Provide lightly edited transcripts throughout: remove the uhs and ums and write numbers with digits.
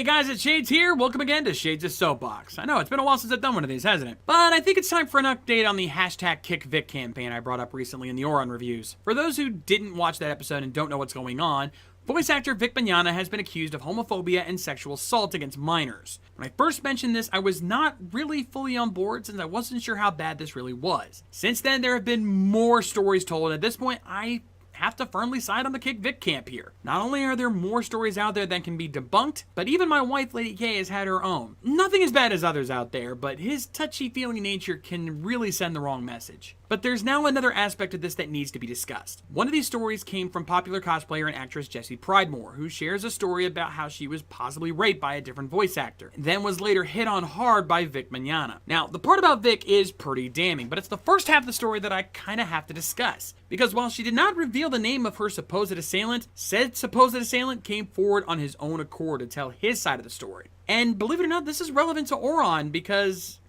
Hey guys, it's Shades here. Welcome again to Shades' Soapbox. I know, it's been a while since I've done one of these, hasn't it? But I think it's time for an update on the hashtag kickVic campaign I brought up recently in the Oron reviews. For those who didn't watch that episode and don't know what's going on, voice actor Vic Mignogna has been accused of homophobia and sexual assault against minors. When I first mentioned this, I was not really fully on board since I wasn't sure how bad this really was. Since then, there have been more stories told, and at this point, I have to firmly side on the kickVic camp here. Not only are there more stories out there that can be debunked, but even my wife, Lady K, has had her own. Nothing as bad as others out there, but his touchy-feely nature can really send the wrong message. But there's now another aspect of this that needs to be discussed. One of these stories came from popular cosplayer and actress Jessie Pridemore, who shares a story about how she was possibly raped by a different voice actor, and then was later hit on hard by Vic Mignogna. Now, the part about Vic is pretty damning, but it's the first half of the story that I kinda have to discuss. Because while she did not reveal the name of her supposed assailant, said supposed assailant came forward on his own accord to tell his side of the story. And believe it or not, this is relevant to Oron because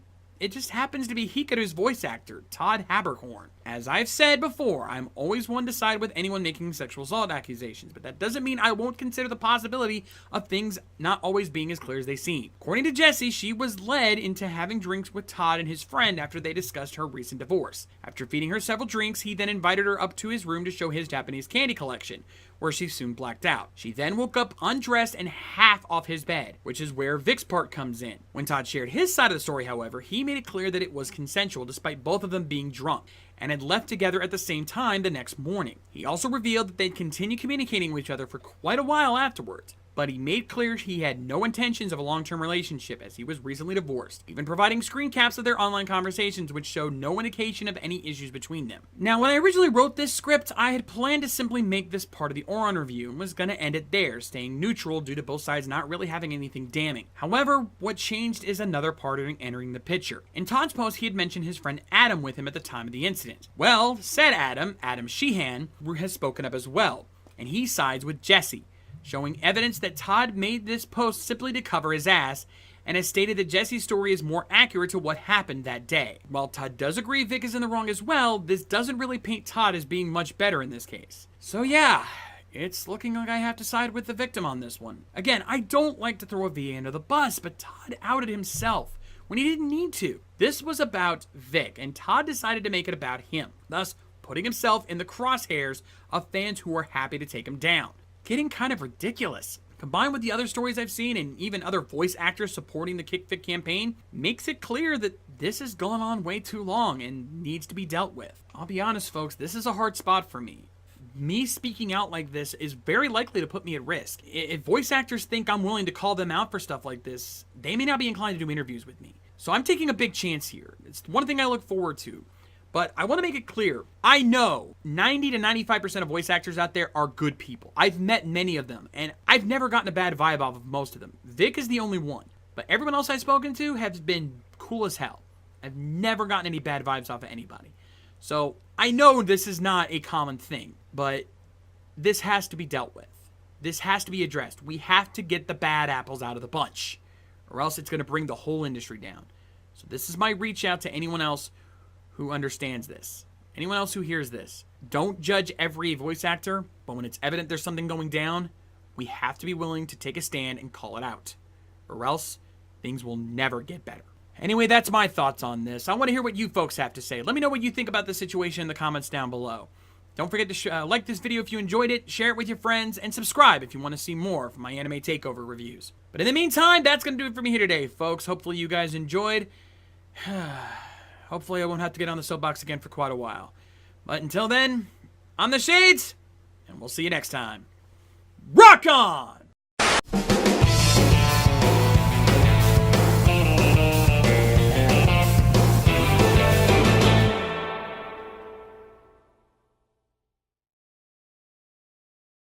it just happens to be Hikaru's voice actor, Todd Haberkorn. As I've said before, I'm always one to side with anyone making sexual assault accusations, but that doesn't mean I won't consider the possibility of things not always being as clear as they seem. According to Jessie, she was led into having drinks with Todd and his friend after they discussed her recent divorce. After feeding her several drinks, he then invited her up to his room to show his Japanese candy collection, where she soon blacked out. She then woke up undressed and half off his bed, which is where Vic's part comes in. When Todd shared his side of the story, however, he made it clear that it was consensual despite both of them being drunk, and had left together at the same time the next morning. He also revealed that they'd continue communicating with each other for quite a while afterwards, but he made clear he had no intentions of a long-term relationship as he was recently divorced, even providing screen caps of their online conversations which showed no indication of any issues between them. Now, when I originally wrote this script, I had planned to simply make this part of the Oron review and was going to end it there, staying neutral due to both sides not really having anything damning. However, what changed is another part entering the picture. In Todd's post, he had mentioned his friend Adam with him at the time of the incident. Well, said Adam Sheehan, has spoken up as well, and he sides with Jessie, showing evidence that Todd made this post simply to cover his ass, and has stated that Jessie's story is more accurate to what happened that day. While Todd does agree Vic is in the wrong as well, this doesn't really paint Todd as being much better in this case. So yeah, it's looking like I have to side with the victim on this one. Again, I don't like to throw a VA under the bus, but Todd outed himself when he didn't need to. This was about Vic, and Todd decided to make it about him, thus putting himself in the crosshairs of fans who are happy to take him down. Getting kind of ridiculous. Combined with the other stories I've seen and even other voice actors supporting the kickVic campaign, makes it clear that this has gone on way too long and needs to be dealt with. I'll be honest, folks, this is a hard spot for me. Me speaking out like this is very likely to put me at risk. If voice actors think I'm willing to call them out for stuff like this, they may not be inclined to do interviews with me. So I'm taking a big chance here. It's one thing I look forward to. But I want to make it clear, I know 90 to 95% of voice actors out there are good people. I've met many of them, and I've never gotten a bad vibe off of most of them. Vic is the only one. But everyone else I've spoken to has been cool as hell. I've never gotten any bad vibes off of anybody. So I know this is not a common thing, but this has to be dealt with. This has to be addressed. We have to get the bad apples out of the bunch, or else it's going to bring the whole industry down. So this is my reach out to anyone else who understands this. Anyone else who hears this. Don't judge every voice actor, but when it's evident there's something going down, we have to be willing to take a stand and call it out, or else things will never get better. Anyway, that's my thoughts on this. I want to hear what you folks have to say. Let me know what you think about the situation in the comments down below. Don't forget to like this video if you enjoyed it, share it with your friends, and subscribe if you want to see more from my anime takeover reviews. But in the meantime, that's going to do it for me here today, folks. Hopefully you guys enjoyed. Hopefully I won't have to get on the soapbox again for quite a while. But until then, I'm the Shades, and we'll see you next time. Rock on!